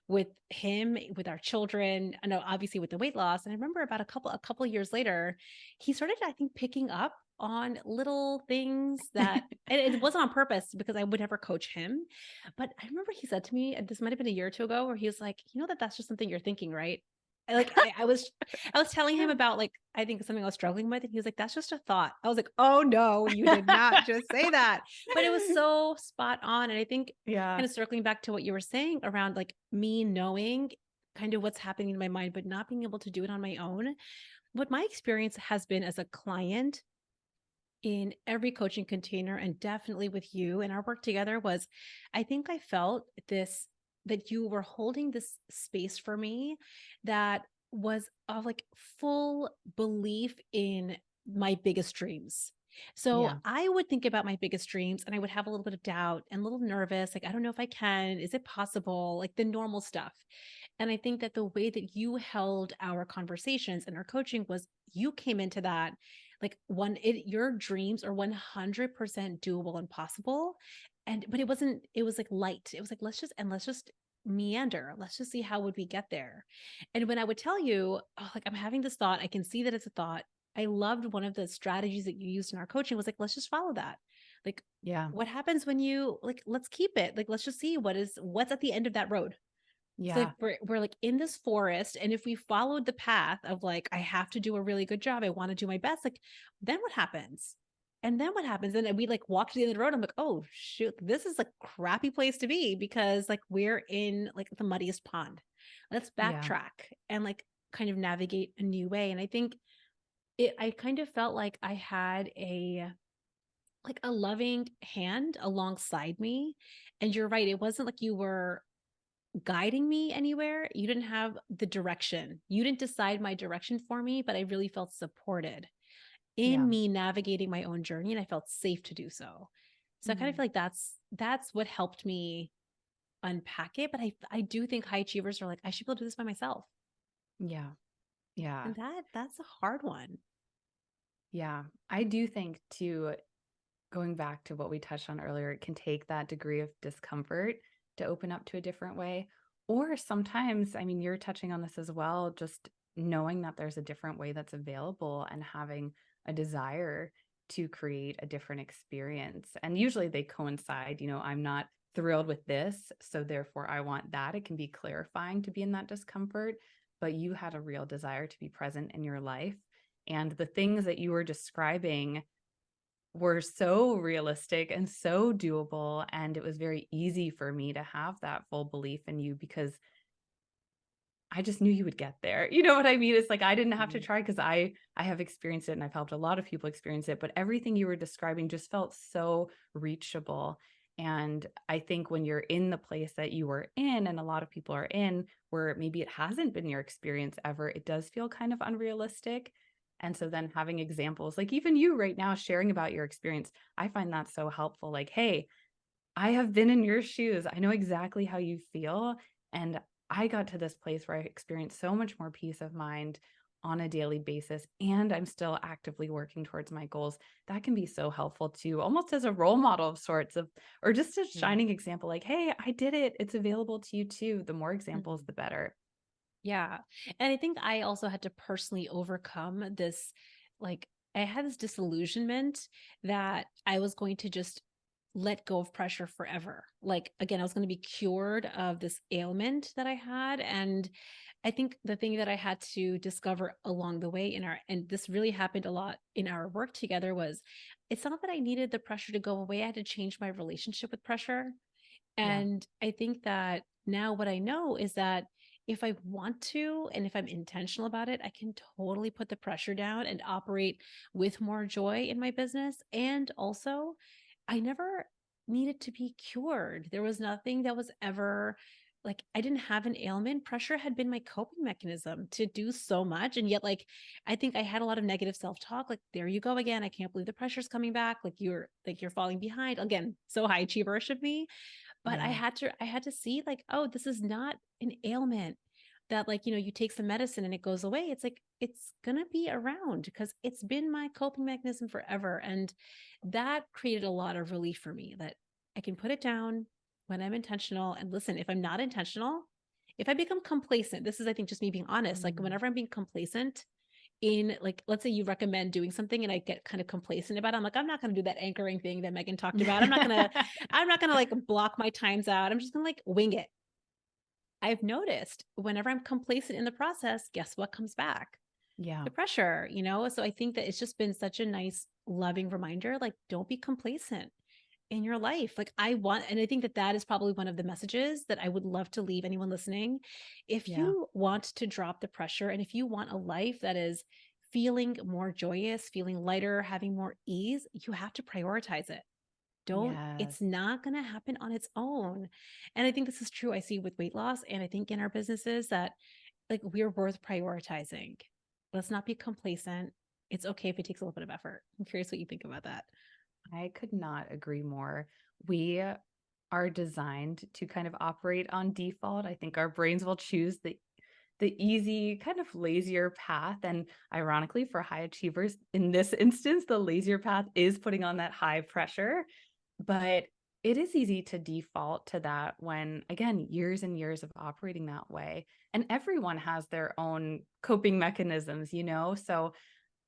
A: with him, with our children, I know obviously with the weight loss. And I remember about a couple of years later, he started, I think, picking up on little things that, and it wasn't on purpose because I would never coach him. But I remember he said to me, and this might have been a year or two ago, where he was like, that's just something you're thinking, right? I was telling him about like I think something I was struggling with, and he was like, "That's just a thought." I was like, "Oh no, you did not just say that." But it was so spot on, and I think
B: Yeah.
A: kind of circling back to what you were saying around like me knowing kind of what's happening in my mind, but not being able to do it on my own. What my experience has been as a client in every coaching container and definitely with you and our work together was I think I felt this that you were holding this space for me that was of like full belief in my biggest dreams. So
B: Yeah.
A: I would think about my biggest dreams and I would have a little bit of doubt and a little nervous. Like, I don't know if I can. Is it possible? Like the normal stuff. And I think that the way that you held our conversations and our coaching was you came into that like your dreams are 100% doable and possible. And but it wasn't, it was like light. It was like, let's just meander. Let's just see how would we get there. And when I would tell you, oh, like I'm having this thought, I can see that it's a thought. I loved one of the strategies that you used in our coaching was like, let's just follow that. Like,
B: Yeah.
A: what happens when you like, let's keep it. Like, let's just see what's at the end of that road. So like
B: Yeah.
A: we're like in this forest, and if we followed the path of like I have to do a really good job, I want to do my best, like then what happens? And then what happens? And then we like walk to the end of the road. I'm like, oh shoot, this is a crappy place to be because like we're in like the muddiest pond. Let's
B: Yeah.
A: backtrack and like kind of navigate a new way. And I think I kind of felt like I had a loving hand alongside me. And you're right, it wasn't like you were guiding me anywhere. You didn't have the direction. You didn't decide my direction for me, but I really felt supported in
B: Yeah.
A: me navigating my own journey and I felt safe to do so. So I kind of
B: Mm.
A: feel like that's what helped me unpack it, but I do think high achievers are like I should be able to do this by myself.
B: Yeah. Yeah.
A: And that's a hard one.
B: Yeah. I do think too, going back to what we touched on earlier, it can take that degree of discomfort to open up to a different way. Or sometimes, I mean, you're touching on this as well, just knowing that there's a different way that's available and having a desire to create a different experience. And usually they coincide, I'm not thrilled with this, so therefore I want that. It can be clarifying to be in that discomfort, but you had a real desire to be present in your life. And the things that you were describing were so realistic and so doable, and it was very easy for me to have that full belief in you because I just knew you would get there. You know what I mean? It's like I didn't have to
A: Mhm.
B: try because I have experienced it and I've helped a lot of people experience it, but everything you were describing just felt so reachable. And I think when you're in the place that you were in and a lot of people are in, where maybe it hasn't been your experience ever, it does feel kind of unrealistic. And so then having examples, like even you right now sharing about your experience, I find that so helpful. Like, hey, I have been in your shoes. I know exactly how you feel. And I got to this place where I experienced so much more peace of mind on a daily basis. And I'm still actively working towards my goals. That can be so helpful too, almost as a role model of sorts of, or just a
A: Yeah.
B: shining example like, hey, I did it. It's available to you too. The more examples,
A: Mhm.
B: the better.
A: Yeah. And I think I also had to personally overcome this, like, I had this disillusionment that I was going to just let go of pressure forever. Like, again, I was going to be cured of this ailment that I had. And I think the thing that I had to discover along the way and this really happened a lot in our work together was it's not that I needed the pressure to go away. I had to change my relationship with pressure.
B: Yeah.
A: And I think that now what I know is that if I want to, and if I'm intentional about it, I can totally put the pressure down and operate with more joy in my business. And also, I never needed to be cured. There was nothing that was ever like I didn't have an ailment. Pressure had been my coping mechanism to do so much. And yet, like, I think I had a lot of negative self-talk. Like, there you go again. I can't believe the pressure's coming back. Like you're falling behind. Again, so high achieverish of me, but
B: Yeah.
A: I had to see like, oh, this is not an ailment that like, you take some medicine and it goes away. It's like it's going to be around because it's been my coping mechanism forever, and that created a lot of relief for me that I can put it down when I'm intentional. And listen, if I'm not intentional, if I become complacent, this is I think just me being honest, like
B: Mm.
A: whenever I'm being complacent in like let's say you recommend doing something and I get kind of complacent about it. I'm like, I'm not gonna do that anchoring thing that Megan talked about. I'm not gonna like block my times out. I'm just gonna like wing it. I've noticed whenever I'm complacent in the process, guess what comes back?
B: Yeah.
A: The pressure. So I think that it's just been such a nice, loving reminder like, don't be complacent in your life. Like, and I think that that is probably one of the messages that I would love to leave anyone listening. If
B: Yeah.
A: you want to drop the pressure and if you want a life that is feeling more joyous, feeling lighter, having more ease, you have to prioritize it. It's
B: Yes.
A: not going to happen on its own. And I think this is true. I see with weight loss. And I think in our businesses that like we're worth prioritizing. Let's not be complacent. it's okay if it takes a little bit of effort. I'm curious what you think about that.
B: I could not agree more. We are designed to kind of operate on default. I think our brains will choose the easy, kind of lazier path. And ironically, for high achievers, in this instance, the lazier path is putting on that high pressure. But it is easy to default to that when, again, years and years of operating that way. And everyone has their own coping mechanisms, you know? So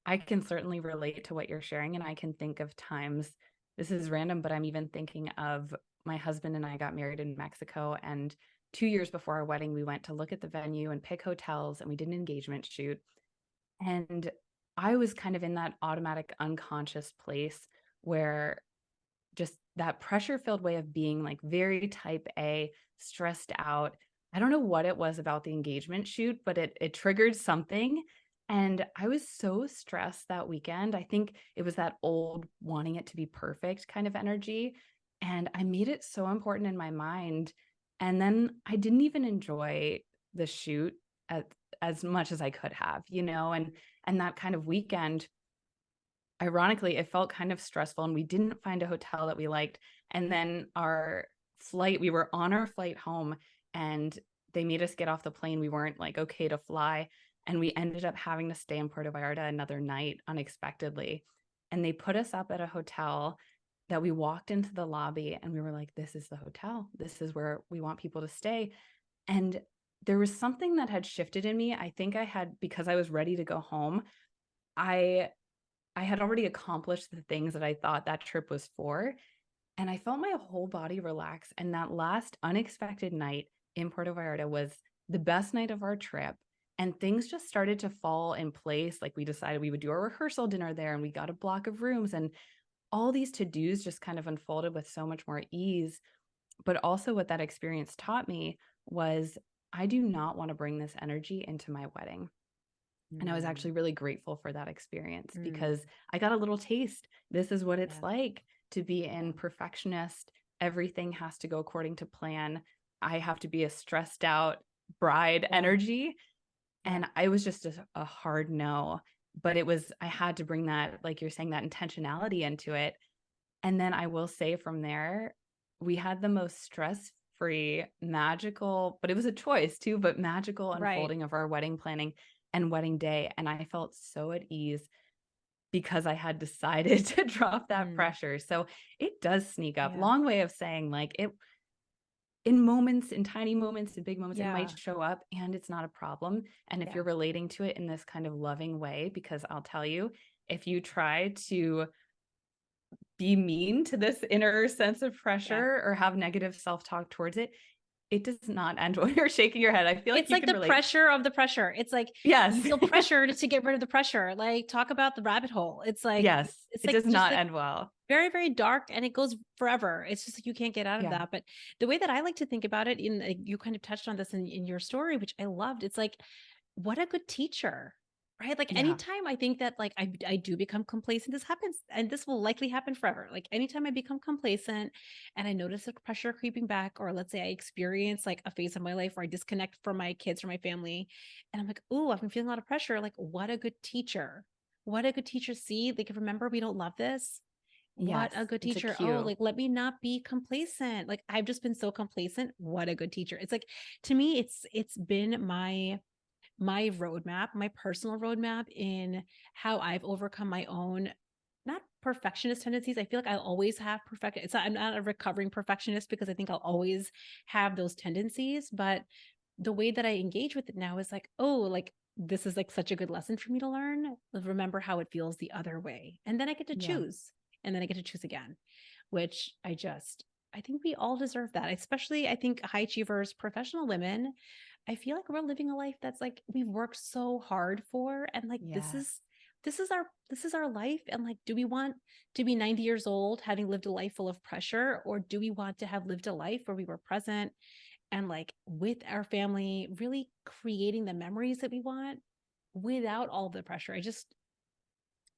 B: I can certainly relate to what you're sharing. And I can think of times, this is random, but I'm even thinking of my husband and I got married in Mexico. And 2 years before our wedding, we went to look at the venue and pick hotels, and we did an engagement shoot. And I was kind of in that automatic unconscious place where just that pressure filled way of being, like, very type A, stressed out. I don't know what it was about the engagement shoot, but it triggered something. And I was so stressed that weekend. I think it was that old wanting it to be perfect kind of energy. And I made it so important in my mind. And then I didn't even enjoy the shoot as, as much as I could have, you know, and that kind of weekend, ironically, it felt kind of stressful, and we didn't find a hotel that we liked. And then we were on our flight home, and they made us get off the plane. We weren't like okay to fly. And we ended up having to stay in Puerto Vallarta another night unexpectedly. And they put us up at a hotel that we walked into the lobby, and we were like, this is the hotel. This is where we want people to stay. And there was something that had shifted in me. I think I had, because I was ready to go home. I I had already accomplished the things that I thought that trip was for, and I felt my whole body relax. And that last unexpected night in Puerto Vallarta was the best night of our trip. And things just started to fall in place. Like, we decided we would do a rehearsal dinner there, and we got a block of rooms, and all these to-dos just kind of unfolded with so much more ease. But also, what that experience taught me was I do not want to bring this energy into my wedding. And I was
A: Mm,
B: actually really grateful for that experience
A: mm,
B: because I got a little taste. This is what it's
A: yeah,
B: like to be
A: yeah,
B: in perfectionist. Everything has to go according to plan. I have to be a stressed out bride
A: yeah,
B: energy.
A: yeah.
B: And I was just a hard no. But I had to bring that, like you're saying, that intentionality into it. And then I will say from there, we had the most stress free, magical, but it was a choice too, but magical
A: Right.
B: unfolding of our wedding planning and wedding day. And I felt so at ease because I had decided to drop that
A: Mm,
B: pressure. So it does sneak up.
A: yeah,
B: Long way of saying, like, it in moments, in tiny moments, in big moments, it might
A: yeah,
B: show up and it's not a problem. And if
A: yeah,
B: you're relating to it in this kind of loving way, because I'll tell you, if you try to be mean to this inner sense of
A: yeah.
B: pressure or have negative self-talk towards it, it does not end well. You're shaking your head. I feel like
A: It's
B: you
A: like
B: can
A: the
B: relate.
A: pressure of the pressure. It's like
B: Yes.
A: you feel pressured to get rid of the pressure. Like, talk about the rabbit hole.
B: Yes.
A: It's
B: It
A: like
B: does
A: just
B: not
A: like
B: end well.
A: very, very dark, and it goes forever. It's just like you can't get out of
B: Yeah.
A: that. But the way that I like to think about it, you kind of touched on this in your story, which I loved. It's like, what a good teacher, right? Like,
B: Yeah.
A: anytime I think that, like, I do become complacent, this happens, and this will likely happen forever. Like, anytime I become complacent and I notice the pressure creeping back, or let's say I experience like a phase of my life where I disconnect from my kids or my family, and I'm like, oh, I've been feeling a lot of pressure. Like, what a good teacher. What a good teacher. See, like, remember, we don't love this. What
B: Yes.
A: a good
B: It's a
A: teacher. Oh,
B: cue.
A: like, let me not be complacent. Like, I've just been so complacent. What a good teacher. It's like, to me, it's been my roadmap, my personal roadmap in how I've overcome my own, not perfectionist tendencies. I feel like I'll always have perfect. It's not, I'm not a recovering perfectionist because I think I'll always have those tendencies. But the way that I engage with it now is like, oh, like, this is like such a good lesson for me to learn. Remember how it feels the other way. And then I get to
B: Yeah.
A: choose. And then I get to choose again, which I think we all deserve that. Especially, I think, high achievers, professional women, I feel like we're living a life that's like we've worked so hard for, and like
B: Yes.
A: this is our life. And like, do we want to be 90 years old having lived a life full of pressure, or do we want to have lived a life where we were present and like with our family, really creating the memories that we want without all the pressure?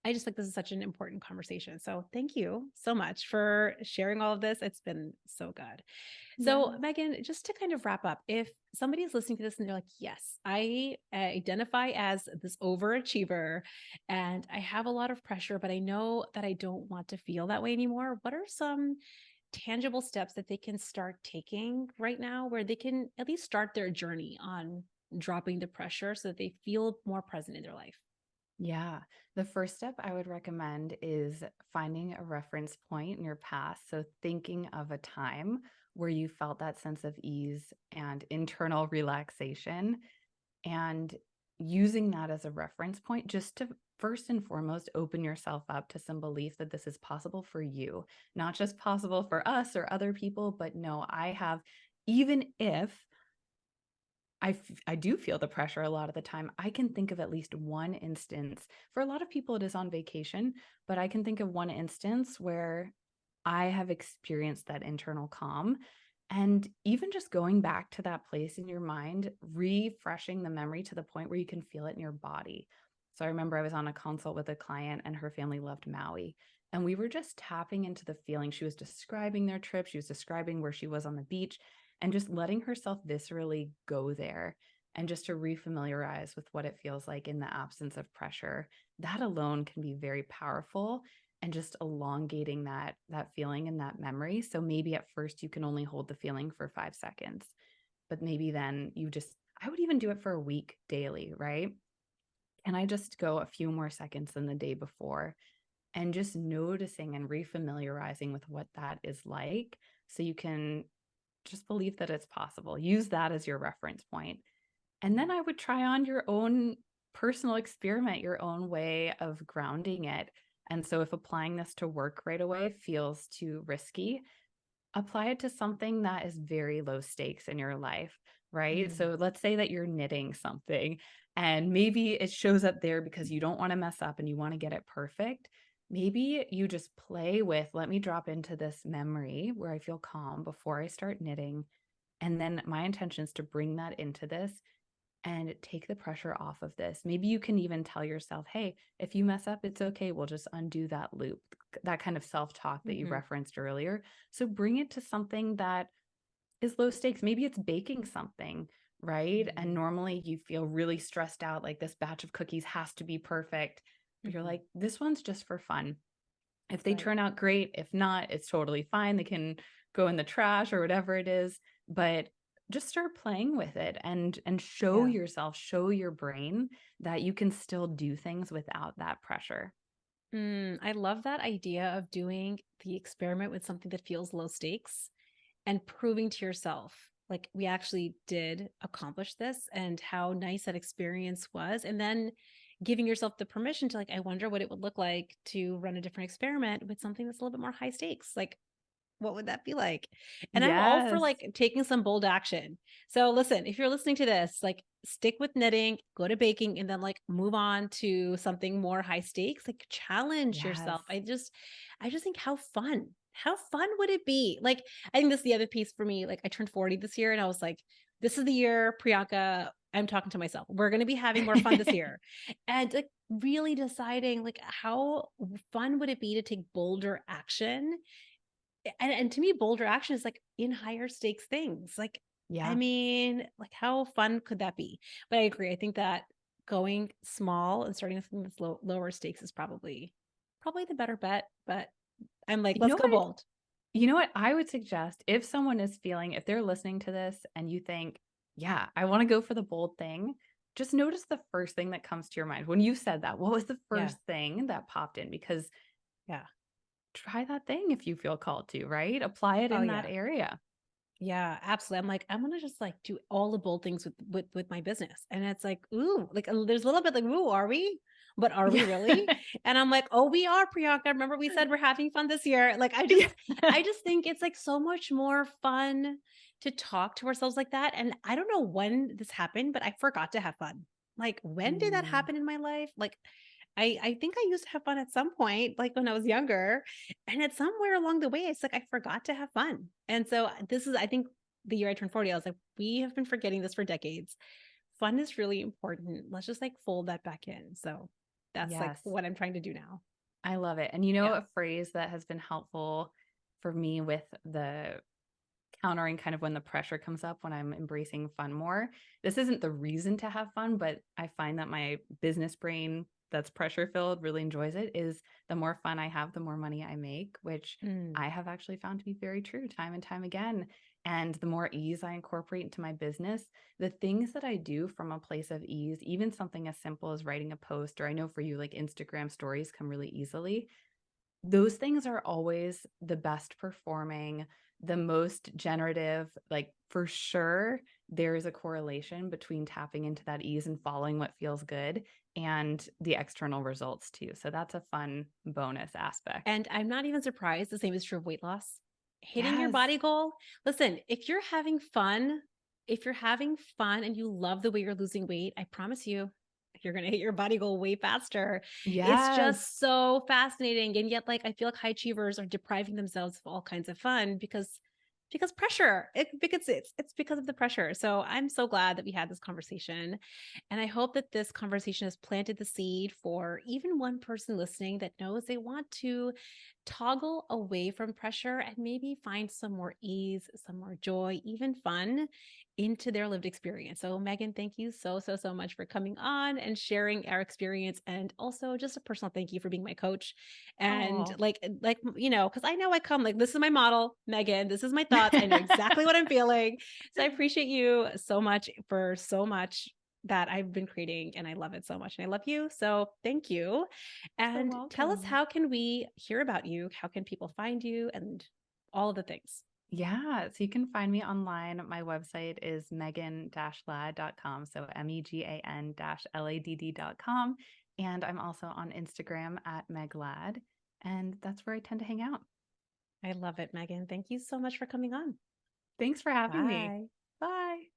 A: I just think this is such an important conversation. So thank you so much for sharing all of this. It's been so good. So,
B: Yeah.
A: Megan, just to kind of wrap up, if somebody is listening to this and they're like, yes, I identify as this overachiever and I have a lot of pressure, but I know that I don't want to feel that way anymore, what are some tangible steps that they can start taking right now where they can at least start their journey on dropping the pressure so that they feel more present in their life?
B: Yeah. The first step I would recommend is finding a reference point in your past. So, thinking of a time where you felt that sense of ease and internal relaxation, and using that as a reference point just to first and foremost open yourself up to some belief that this is possible for you, not just possible for us or other people, but no, I have, even if I do feel the pressure a lot of the time. I can think of at least one instance. For a lot of people, it is on vacation, but I can think of one instance where I have experienced that internal calm. And even just going back to that place in your mind, refreshing the memory to the point where you can feel it in your body. So I remember I was on a consult with a client and her family loved Maui. And we were just tapping into the feeling. She was describing their trip, she was describing where she was on the beach and just letting herself viscerally go there and just to refamiliarize with what it feels like in the absence of pressure. That alone can be very powerful and just elongating that feeling and that memory. So maybe at first you can only hold the feeling for 5 seconds, but maybe then you just I would even do it for a week daily, right? And I just go a few more seconds than the day before and just noticing and refamiliarizing with what that is like so you can just believe that it's possible. Use that as your reference point. And then I would try on your own personal experiment, your own way of grounding it. And so if applying this to work right away feels too risky, apply it to something that is very low stakes in your life, right?
A: Mm,
B: So let's say that you're knitting something and maybe it shows up there because you don't want to mess up and you want to get it perfect. Maybe you just play with, let me drop into this memory where I feel calm before I start knitting. And then my intention is to bring that into this and take the pressure off of this. Maybe you can even tell yourself, hey, if you mess up, it's okay. We'll just undo that loop, that kind of self talk that you
A: mhm,
B: referenced earlier. So bring it to something that is low stakes. Maybe it's baking something, right? And
A: mhm,
B: normally you feel really stressed out, like this batch of cookies has to be perfect. But you're
A: mhm.
B: like, this one's just for fun. If they
A: Right.
B: turn out great, if not, it's totally fine. They can go in the trash or whatever it is, but just start playing with it and show
A: Yeah.
B: yourself, show your brain that you can still do things without that pressure.
A: I love that idea of doing the experiment with something that feels low stakes and proving to yourself, like, we actually did accomplish this and how nice that experience was. And then giving yourself the permission to, like, I wonder what it would look like to run a different experiment with something that's a little bit more high stakes. Like, what would that be like? And I'm all for
B: Yes.
A: like taking some bold action. So listen, if you're listening to this, like, stick with knitting, go to baking, and then like move on to something more high stakes. Like, challenge
B: Yes.
A: yourself. I just think how fun would it be? Like, I think this is the other piece for me. Like, I turned 40 this year and I was like, this is the year, Priyanka, I'm talking to myself. We're going to be having more fun this year. And like really deciding like how fun would it be to take bolder action, and to me, bolder action is like in higher stakes things. Like, I
B: Yeah.
A: mean, like, how fun could that be? But I agree. I think that going small and starting with something that's lower stakes is probably the better bet. But I'm like,
B: You
A: let's
B: know
A: go
B: what?
A: bold.
B: You know what I would suggest if someone is feeling, if they're listening to this and you think, yeah, I want to go for the bold thing, just notice the first thing that comes to your mind. When you said that, what was the
A: Yeah.
B: first thing that popped in? Because
A: Yeah.
B: try that thing if you feel called to, right? Apply it
A: Oh
B: in that
A: yeah.
B: area.
A: Yeah, absolutely. I'm like, I'm gonna just like do all the bold things with my business. And it's like, ooh, like there's a little bit like, ooh, are we? But are we
B: Yeah.
A: really? And I'm like, oh, we are, Priyanka. Remember we said we're having fun this year. Like,
B: Yeah.
A: I just think it's like so much more fun to talk to ourselves like that. And I don't know when this happened, but I forgot to have fun. Like, when did that
B: Mm,
A: happen in my life? Like, I think I used to have fun at some point, like when I was younger, and it's somewhere along the way, it's like I forgot to have fun. And so this is, I think, the year I turned 40, I was like, we have been forgetting this for decades. Fun is really important. Let's just like fold that back in. So That's like
B: Yes.
A: what I'm trying to do now.
B: I love it. And
A: Yeah.
B: a phrase that has been helpful for me with the countering kind of when the pressure comes up when I'm embracing fun more. This isn't the reason to have fun, but I find that my business brain that's pressure filled really enjoys it is the more fun I have, the more money I make, which
A: Mm.
B: I have actually found to be very true time and time again. And the more ease I incorporate into my business, the things that I do from a place of ease, even something as simple as writing a post, or I know for you, like Instagram stories come really easily. Those things are always the best performing, the most generative, like, for sure, there is a correlation between tapping into that ease and following what feels good and the external results too, so that's a fun bonus aspect.
A: And I'm not even surprised. The same is true of weight loss. Hitting your
B: Yes.
A: body goal. Listen, if you're having fun and you love the way you're losing weight, I promise you're going to hit your body goal way faster. It's
B: Yes.
A: just so fascinating. And yet, like, I feel like high achievers are depriving themselves of all kinds of fun because pressure. It's because of the pressure. So I'm so glad that we had this conversation. And I hope that this conversation has planted the seed for even one person listening that knows they want to toggle away from pressure and maybe find some more ease, some more joy, even fun into their lived experience. So, Megan, thank you so much for coming on and sharing our experience. And also just a personal thank you for being my coach. And
B: Oh.
A: because I know I come like, this is my model, Megan, this is my thoughts. I know exactly what I'm feeling. So I appreciate you so much for so much that I've been creating and I love it so much. And I love you. So thank you.
B: So
A: And tell us,
B: welcome.
A: how can we hear about you? How can people find you and all of the things?
B: Yeah, so you can find me online. My website is megan-ladd.com, so megan-ladd.com, and I'm also on Instagram at meglad, and that's where I tend to hang out.
A: I love it, Megan. Thank you so much for coming on.
B: Thanks for having me.
A: Bye.
B: Bye.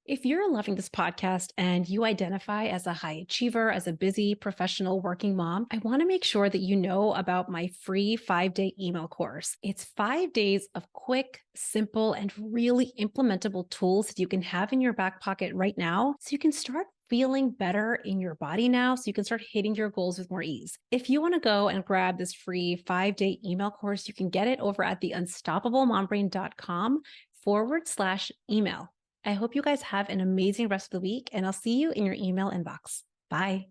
A: If you're loving this podcast and you identify as a high achiever, as a busy professional working mom, I want to make sure that you know about my free 5-day email course. It's 5 days of quick, simple, and really implementable tools that you can have in your back pocket right now so you can start feeling better in your body now so you can start hitting your goals with more ease. If you want to go and grab this free 5-day email course, you can get it over at theunstoppablemombrain.com/email. I hope you guys have an amazing rest of the week, and I'll see you in your email inbox. Bye.